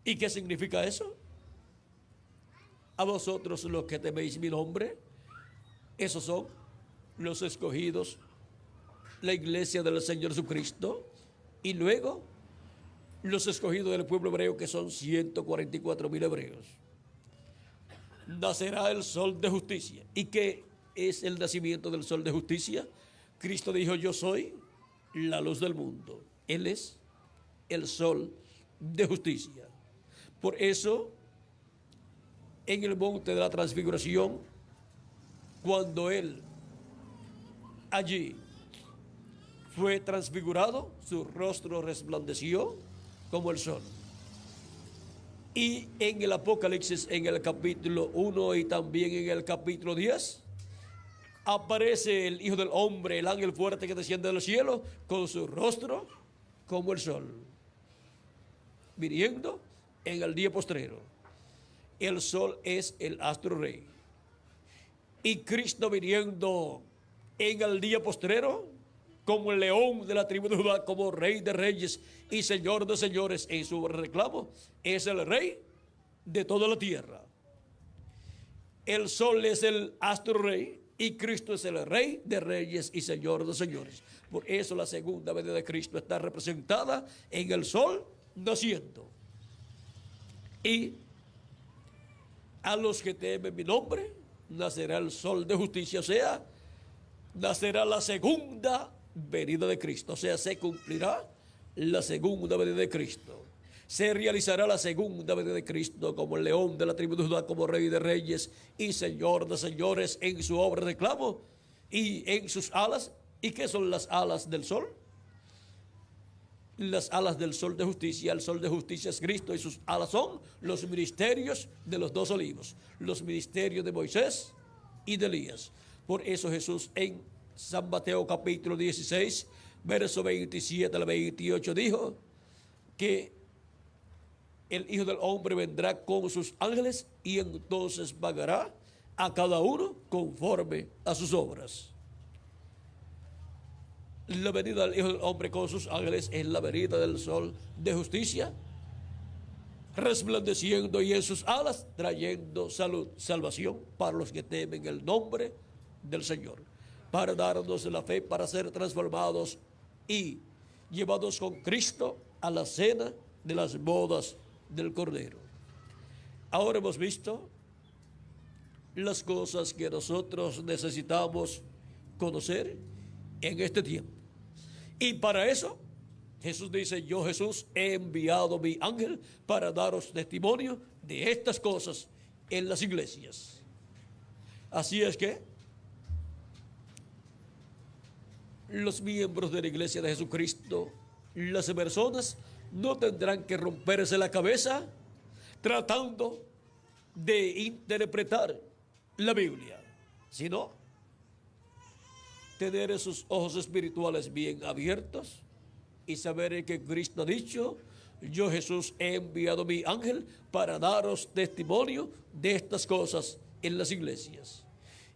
¿Y qué significa eso? A vosotros, los que teméis mi nombre, esos son los escogidos, la iglesia del Señor Jesucristo, y luego los escogidos del pueblo hebreo, que son 144,000 hebreos. Nacerá el sol de justicia. ¿Y qué es el nacimiento del sol de justicia? Cristo dijo: yo soy la luz del mundo. Él es el sol de justicia. Por eso, en el monte de la transfiguración, cuando Él allí fue transfigurado, su rostro resplandeció como el sol. Y en el Apocalipsis, en el capítulo 1 y también en el capítulo 10, aparece el Hijo del Hombre, el ángel fuerte que desciende del cielo, con su rostro como el sol, viniendo en el día postrero. El sol es el astro rey. Y Cristo viniendo en el día postrero, como el león de la tribu de Judá, como rey de reyes y señor de señores, en su reclamo, es el rey de toda la tierra. El sol es el astro rey y Cristo es el rey de reyes y señor de señores. Por eso la segunda venida de Cristo está representada en el sol naciendo. Y a los que temen mi nombre, nacerá el sol de justicia, o sea, nacerá la segunda venida de Cristo, o sea, se cumplirá la segunda venida de Cristo. Se realizará la segunda venida de Cristo como el león de la tribu de Judá, como rey de reyes y señor de señores, en su obra de reclamo y en sus alas. ¿Y qué son las alas del sol? Las alas del sol de justicia. El sol de justicia es Cristo y sus alas son los ministerios de los dos olivos, los ministerios de Moisés y de Elías. Por eso Jesús en San Mateo capítulo 16, verso 27 al 28 dijo que el Hijo del Hombre vendrá con sus ángeles y entonces pagará a cada uno conforme a sus obras. La venida del Hijo del Hombre con sus ángeles es la venida del sol de justicia, resplandeciendo y en sus alas trayendo salud, salvación para los que temen el nombre del Señor, para darnos la fe, para ser transformados y llevados con Cristo a la cena de las bodas del Cordero. Ahora hemos visto las cosas que nosotros necesitamos conocer en este tiempo. Y para eso, Jesús dice: yo, Jesús, he enviado mi ángel para daros testimonio de estas cosas en las iglesias. Así es que los miembros de la iglesia de Jesucristo, las personas, no tendrán que romperse la cabeza tratando de interpretar la Biblia, sino tener sus ojos espirituales bien abiertos y saber que Cristo ha dicho: yo, Jesús, he enviado mi ángel para daros testimonio de estas cosas en las iglesias.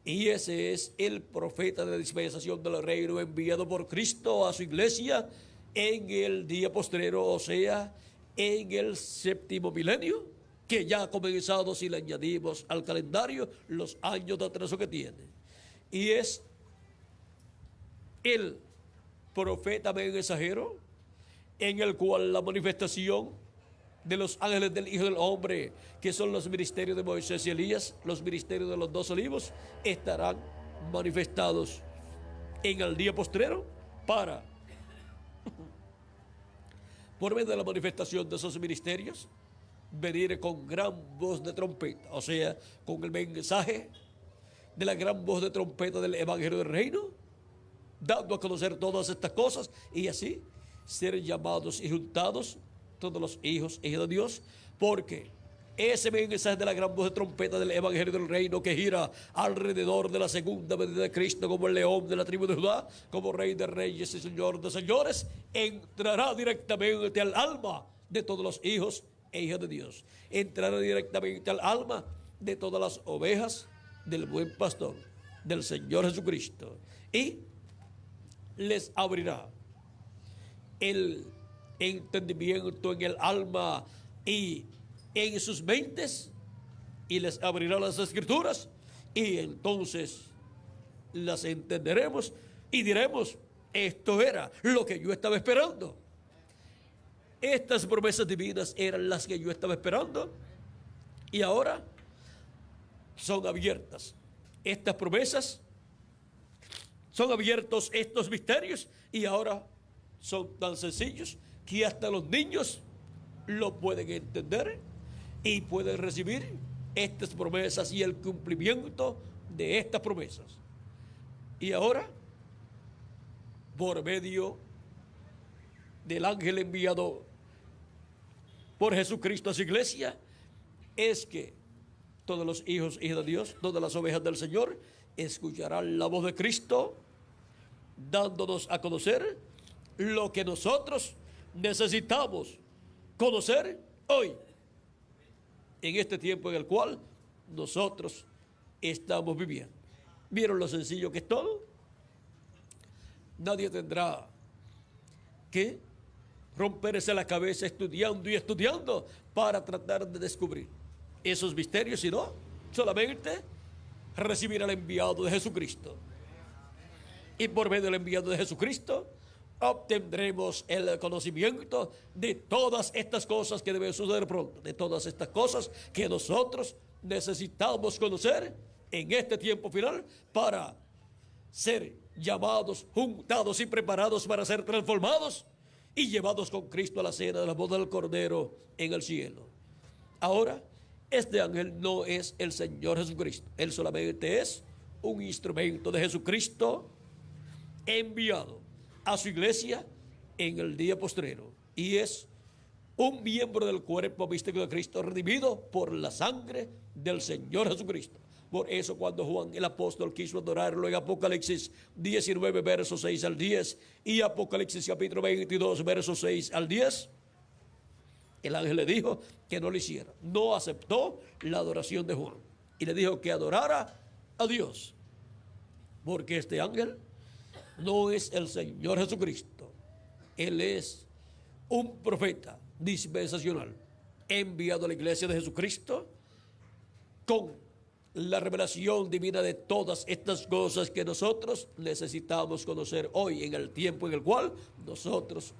Y ese es el profeta de la dispensación del reino enviado por Cristo a su iglesia en el día postrero, o sea, en el séptimo milenio, que ya ha comenzado si le añadimos al calendario los años de atraso que tiene. Y es el profeta mensajero en el cual la manifestación de los ángeles del Hijo del Hombre, que son los ministerios de Moisés y Elías, los ministerios de los dos olivos, estarán manifestados en el día postrero para, por medio de la manifestación de esos ministerios, venir con gran voz de trompeta, o sea, con el mensaje de la gran voz de trompeta del Evangelio del Reino, dando a conocer todas estas cosas y así ser llamados y juntados todos los hijos e hijas de Dios, porque ese mensaje de la gran voz de trompeta del Evangelio del Reino que gira alrededor de la segunda venida de Cristo como el león de la tribu de Judá, como Rey de Reyes y Señor de Señores, entrará directamente al alma de todos los hijos e hijas de Dios. Entrará directamente al alma de todas las ovejas del buen pastor, del Señor Jesucristo, y les abrirá el entendimiento en el alma y en sus mentes, y les abrirá las escrituras, y entonces las entenderemos y diremos: esto era lo que yo estaba esperando. Estas promesas divinas eran las que yo estaba esperando, y ahora son abiertas. Estas promesas son abiertos, estos misterios, y ahora son tan sencillos que hasta los niños lo pueden entender y pueden recibir estas promesas y el cumplimiento de estas promesas. Y ahora, por medio del ángel enviado por Jesucristo a su iglesia, es que todos los hijos y hijas de Dios, todas las ovejas del Señor, escucharán la voz de Cristo, dándonos a conocer lo que nosotros necesitamos conocer hoy, en este tiempo en el cual nosotros estamos viviendo. ¿Vieron lo sencillo que es todo? Nadie tendrá que romperse la cabeza estudiando y estudiando para tratar de descubrir esos misterios, sino solamente recibir al enviado de Jesucristo. Y por medio del enviado de Jesucristo obtendremos el conocimiento de todas estas cosas que deben suceder pronto, de todas estas cosas que nosotros necesitamos conocer en este tiempo final para ser llamados, juntados y preparados para ser transformados y llevados con Cristo a la cena de la boda del Cordero en el cielo. Ahora, este ángel no es el Señor Jesucristo, él solamente es un instrumento de Jesucristo enviado a su iglesia en el día postrero, y es un miembro del cuerpo místico de Cristo, redimido por la sangre del Señor Jesucristo. Por eso cuando Juan el apóstol quiso adorarlo en Apocalipsis 19 versos 6 al 10 y Apocalipsis capítulo 22 versos 6 al 10, el ángel le dijo que no lo hiciera. No aceptó la adoración de Juan y le dijo que adorara a Dios, porque este ángel no es el Señor Jesucristo. Él es un profeta dispensacional enviado a la iglesia de Jesucristo con la revelación divina de todas estas cosas que nosotros necesitamos conocer hoy en el tiempo en el cual nosotros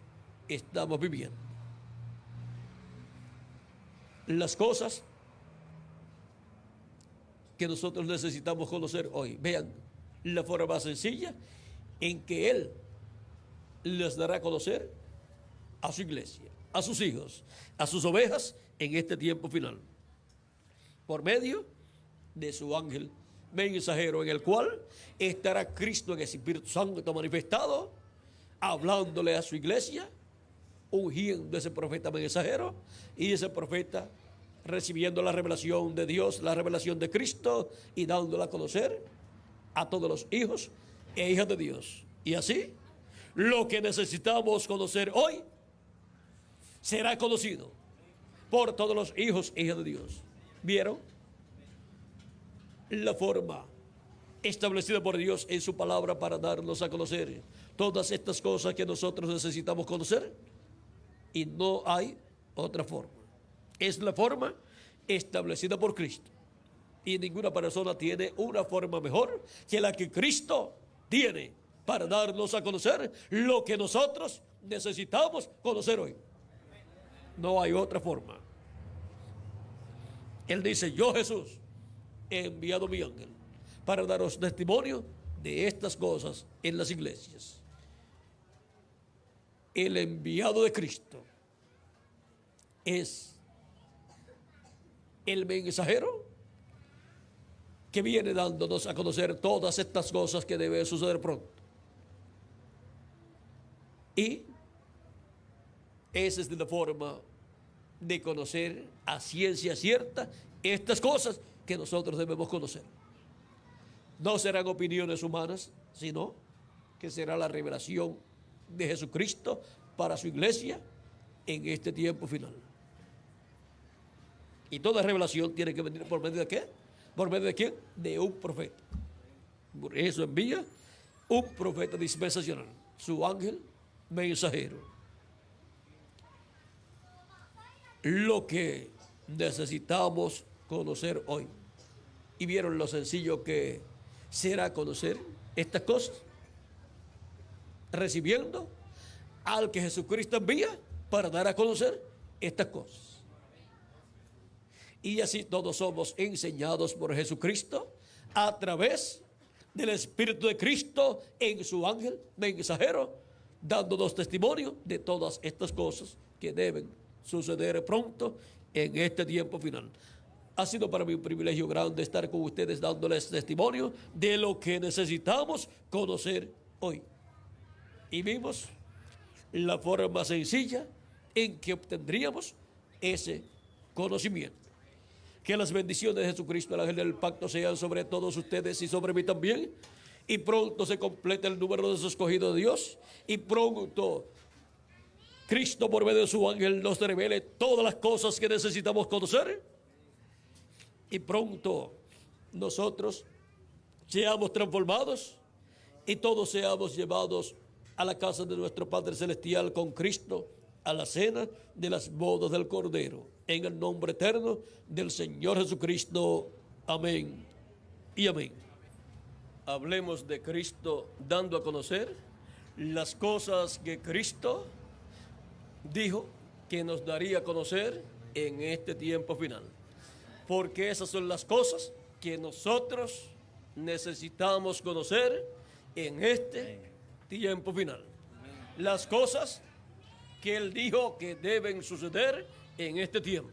estamos viviendo. Las cosas que nosotros necesitamos conocer hoy, vean la forma más sencilla en que Él les dará a conocer a su iglesia, a sus hijos, a sus ovejas en este tiempo final, por medio de su ángel mensajero, en el cual estará Cristo en el Espíritu Santo manifestado, hablándole a su iglesia, ungiendo a ese profeta mensajero, y ese profeta recibiendo la revelación de Dios, la revelación de Cristo, y dándola a conocer a todos los hijos e hijas de Dios. Y así, lo que necesitamos conocer hoy será conocido por todos los hijos e hijas de Dios. ¿Vieron la forma establecida por Dios en su palabra para darnos a conocer todas estas cosas que nosotros necesitamos conocer? Y no hay otra forma. Es la forma establecida por Cristo. Y ninguna persona tiene una forma mejor que la que Cristo tiene para darnos a conocer lo que nosotros necesitamos conocer hoy. No hay otra forma. Él dice: yo, Jesús, he enviado mi ángel para daros testimonio de estas cosas en las iglesias. El enviado de Cristo es el mensajero que viene dándonos a conocer todas estas cosas que deben suceder pronto. Y esa es de la forma de conocer a ciencia cierta estas cosas que nosotros debemos conocer. No serán opiniones humanas, sino que será la revelación de Jesucristo para su iglesia en este tiempo final. Y toda revelación tiene que venir por medio de ¿qué? ¿Por medio de quién? De un profeta. Por eso envía un profeta dispensacional, su ángel mensajero. Lo que necesitamos conocer hoy. ¿Y vieron lo sencillo que será conocer estas cosas? Recibiendo al que Jesucristo envía para dar a conocer estas cosas. Y así todos somos enseñados por Jesucristo a través del Espíritu de Cristo en su ángel mensajero, dándonos testimonio de todas estas cosas que deben suceder pronto en este tiempo final. Ha sido para mí un privilegio grande estar con ustedes dándoles testimonio de lo que necesitamos conocer hoy. Y vimos la forma sencilla en que obtendríamos ese conocimiento. Que las bendiciones de Jesucristo, el ángel del pacto, sean sobre todos ustedes y sobre mí también. Y pronto se complete el número de los escogidos de Dios. Y pronto Cristo, por medio de su ángel, nos revele todas las cosas que necesitamos conocer. Y pronto nosotros seamos transformados y todos seamos llevados a la casa de nuestro Padre Celestial con Cristo, a la cena de las bodas del Cordero, en el nombre eterno del Señor Jesucristo. Amén y amén. Hablemos de Cristo dando a conocer las cosas que Cristo dijo que nos daría a conocer en este tiempo final. Porque esas son las cosas que nosotros necesitamos conocer en este tiempo final. Las cosas que Él dijo que deben suceder en este tiempo.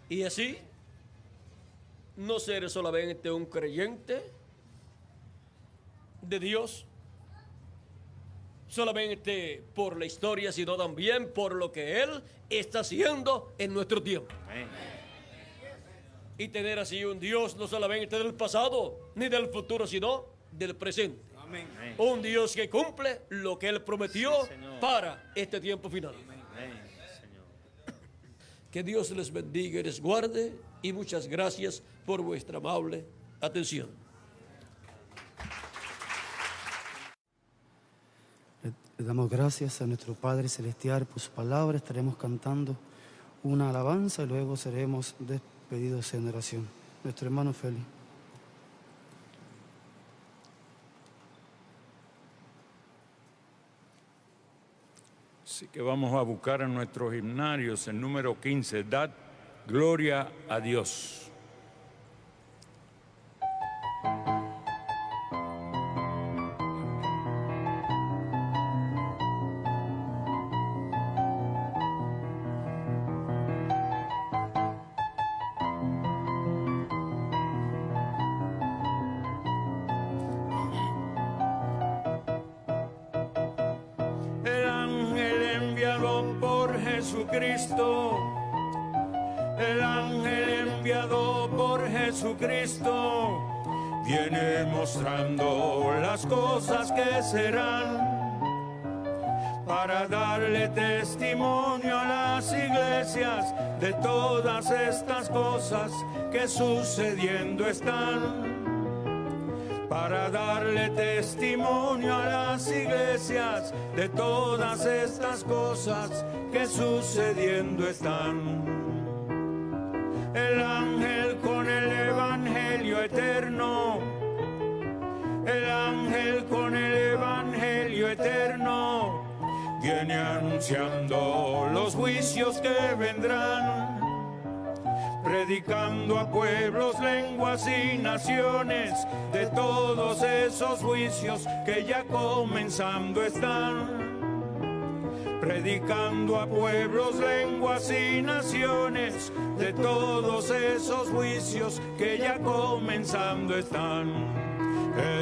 Y así, no ser solamente un creyente de Dios, solamente por la historia, sino también por lo que Él está haciendo en nuestro tiempo. Amén. Y tener así un Dios no solamente del pasado ni del futuro, sino del presente. Amén. Un Dios que cumple lo que Él prometió, sí, para este tiempo final. Amén. Que Dios les bendiga y les guarde, y muchas gracias por vuestra amable atención. Le damos gracias a nuestro Padre Celestial por su palabra. Estaremos cantando una alabanza y luego seremos despedidos en oración. Nuestro hermano Félix. Así que vamos a buscar en nuestros himnarios el número 15, Dad Gloria a Dios. Jesucristo, el ángel enviado por Jesucristo, viene mostrando las cosas que serán, para darle testimonio a las iglesias de todas estas cosas que sucediendo están. Para darle testimonio a las iglesias de todas estas cosas que sucediendo están. El ángel con el evangelio eterno, el ángel con el evangelio eterno, viene anunciando los juicios que vendrán, predicando a pueblos, lenguas y naciones de todos esos juicios que ya comenzando están. Predicando a pueblos, lenguas y naciones de todos esos juicios que ya comenzando están.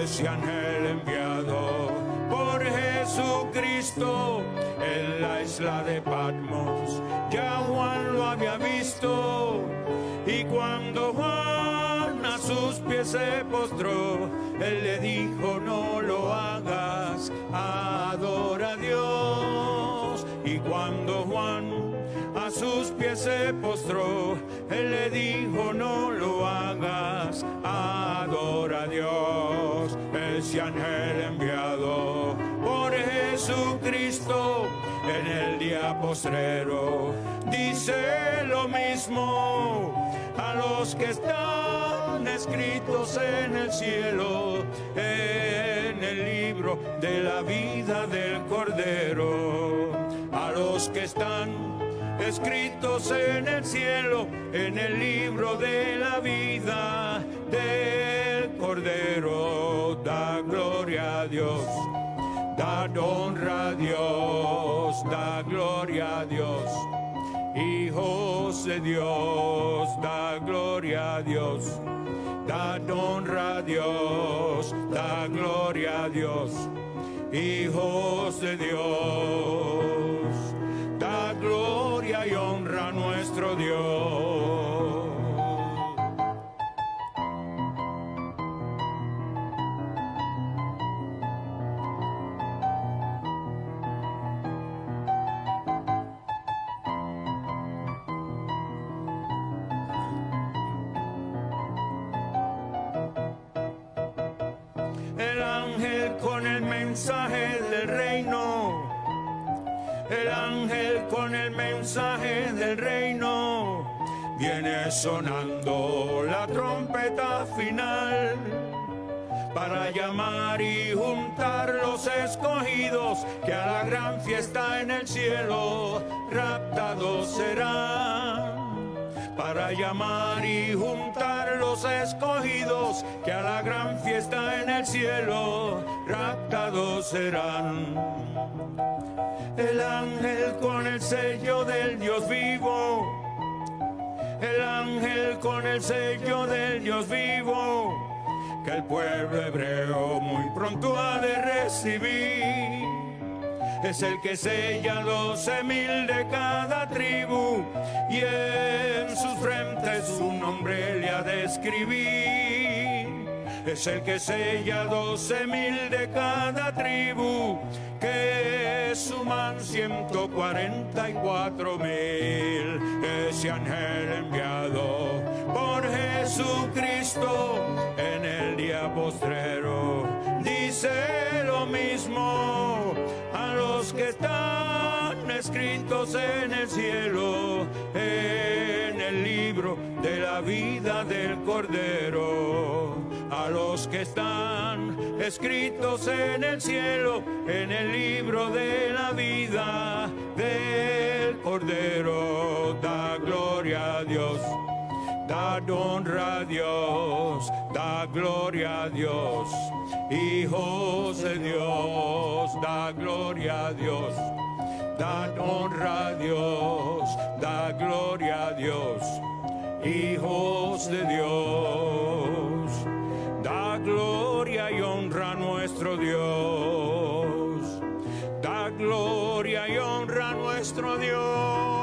Ese ángel enviado por Jesucristo, el la isla de Patmos. Ya Juan lo había visto, y cuando Juan a sus pies se postró, él le dijo: no lo hagas, adora a Dios. Y cuando Juan a sus pies se postró, él le dijo: no lo hagas, adora a Dios. Ese ángel enviado por Jesucristo en el día postrero dice lo mismo a los que están escritos en el cielo, en el libro de la vida del Cordero. A los que están escritos en el cielo, en el libro de la vida del Cordero. Da gloria a Dios, da honra a Dios, da gloria a Dios. Hijos de Dios, da gloria a Dios, da honra a Dios, da gloria a Dios. Hijos de Dios, da gloria y honra a nuestro Dios. El ángel con el mensaje del reino, el ángel con el mensaje del reino, viene sonando la trompeta final para llamar y juntar los escogidos que a la gran fiesta en el cielo raptados serán. Para llamar y juntar los escogidos que a la gran fiesta en el cielo raptados serán. El ángel con el sello del Dios vivo, el ángel con el sello del Dios vivo, que el pueblo hebreo muy pronto ha de recibir. Es el que sella 12,000 de cada tribu, y en sus frentes su nombre le ha de escribir. Es el que sella 12,000 de cada tribu, que suman 144,000. Ese ángel enviado por Jesucristo en el día postrero dice lo mismo a los que están escritos en el cielo, en el libro de la vida del Cordero. A los que están escritos en el cielo, en el libro de la vida del Cordero. Da gloria a Dios, da honra a Dios, da gloria a Dios. Hijos de Dios, da gloria a Dios, da honra a Dios, da gloria a Dios. Hijos de Dios, da gloria y honra a nuestro Dios, da gloria y honra a nuestro Dios.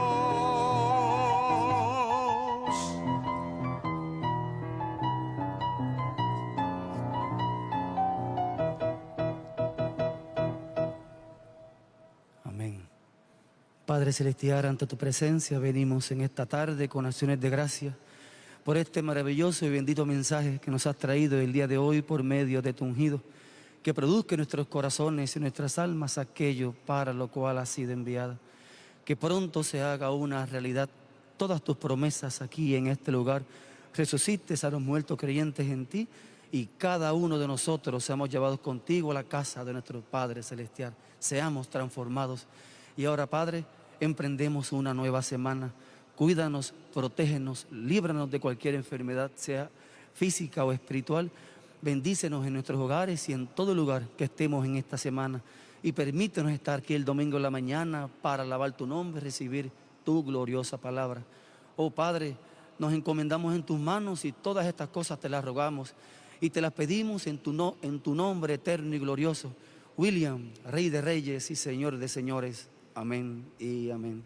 Padre Celestial, ante tu presencia venimos en esta tarde con acciones de gracia por este maravilloso y bendito mensaje que nos has traído el día de hoy por medio de tu ungido, que produzca en nuestros corazones y nuestras almas aquello para lo cual has sido enviada. Que pronto se haga una realidad todas tus promesas aquí en este lugar, resucites a los muertos creyentes en ti y cada uno de nosotros seamos llevados contigo a la casa de nuestro Padre Celestial, seamos transformados. Y ahora, Padre, emprendemos una nueva semana. Cuídanos, protégenos, líbranos de cualquier enfermedad, sea física o espiritual. Bendícenos en nuestros hogares y en todo lugar que estemos en esta semana. Y permítenos estar aquí el domingo en la mañana para alabar tu nombre, recibir tu gloriosa palabra. Oh Padre, nos encomendamos en tus manos y todas estas cosas te las rogamos y te las pedimos en tu nombre eterno y glorioso. William, Rey de Reyes y Señor de Señores. Amén y amén.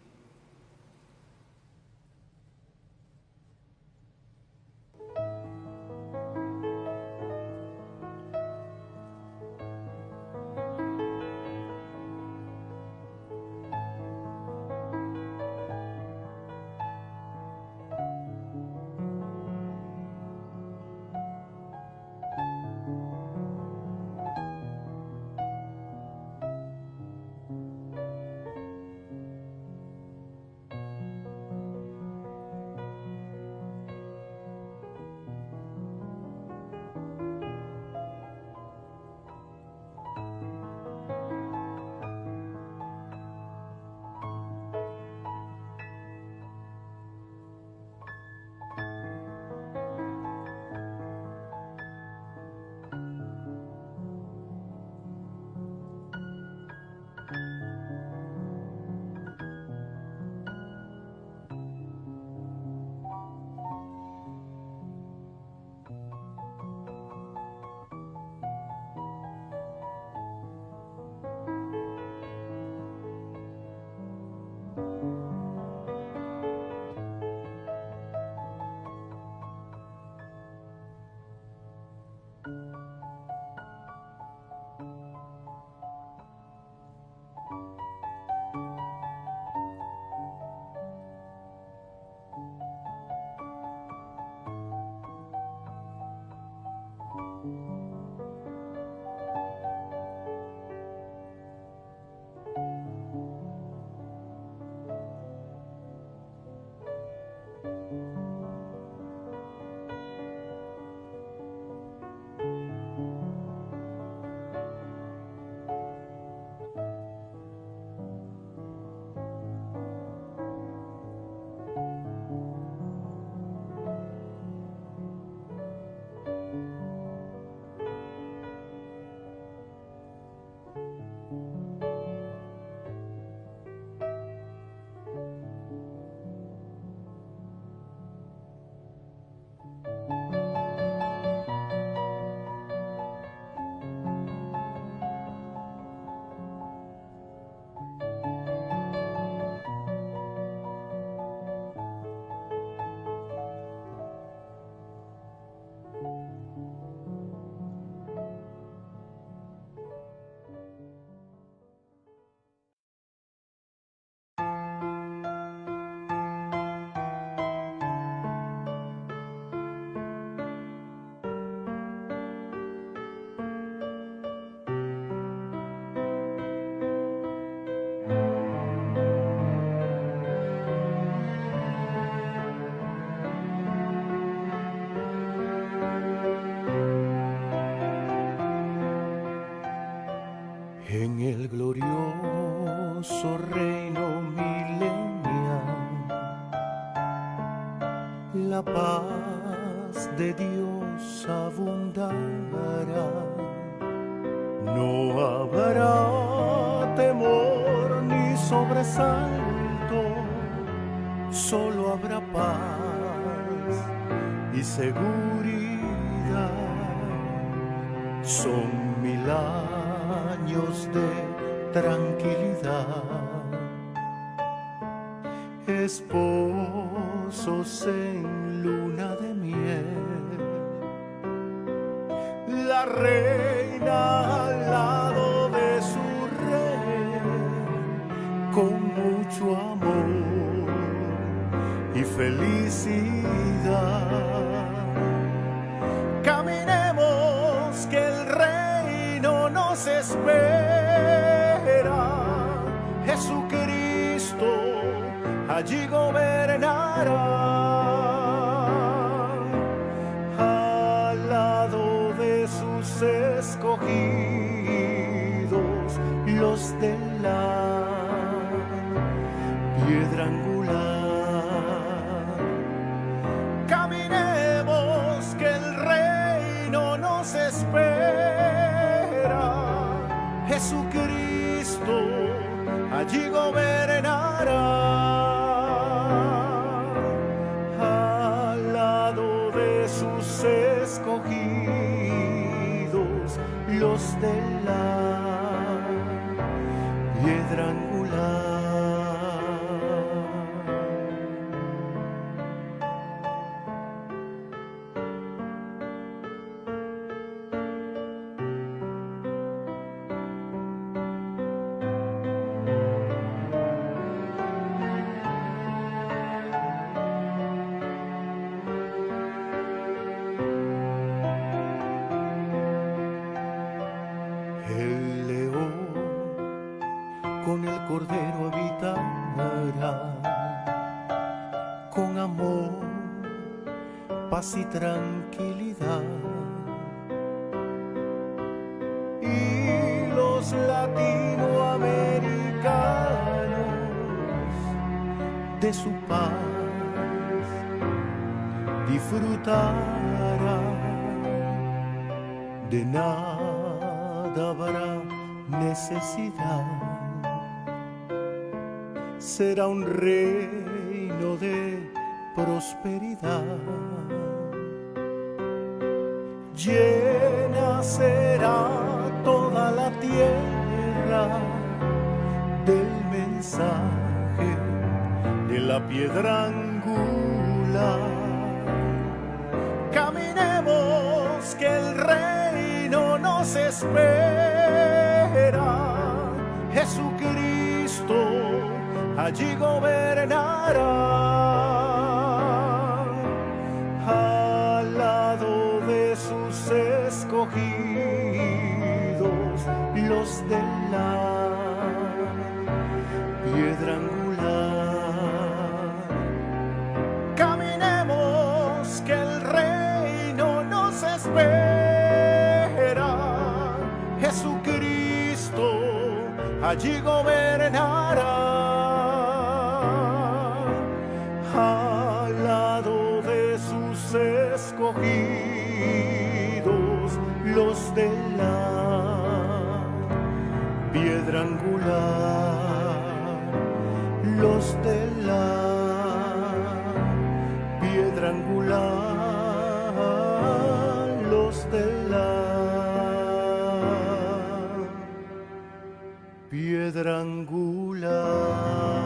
En el glorioso reino milenial, la paz de Dios abundará. No habrá temor ni sobresalto, solo habrá paz y seguridad. Son 1000 años de tranquilidad, esposos en luna de miel, la reina al lado de su rey, con mucho amor y felicidad. Caminemos que el reino nos espera, Jesucristo allí gobernará, al lado de sus escogidos, los de la piedra angular. Caminemos que el reino nos espera, Jesucristo allí gobernará, al lado de sus escogidos, los de la piedra angular. tierra con amor, paz y tranquilidad. Y los latinoamericanos de su paz disfrutarán. De nada habrá necesidad. Será un reino de prosperidad. Llena será toda la tierra del mensaje de la piedra angular. Caminemos que el reino nos espera. Jesucristo allí gobernará, al lado de sus escogidos, los de la piedra angular. Caminemos que el reino nos espera. Jesucristo allí gobernará, al lado de sus escogidos, los de la piedra angular, los de la piedra angular, los de la piedra angular.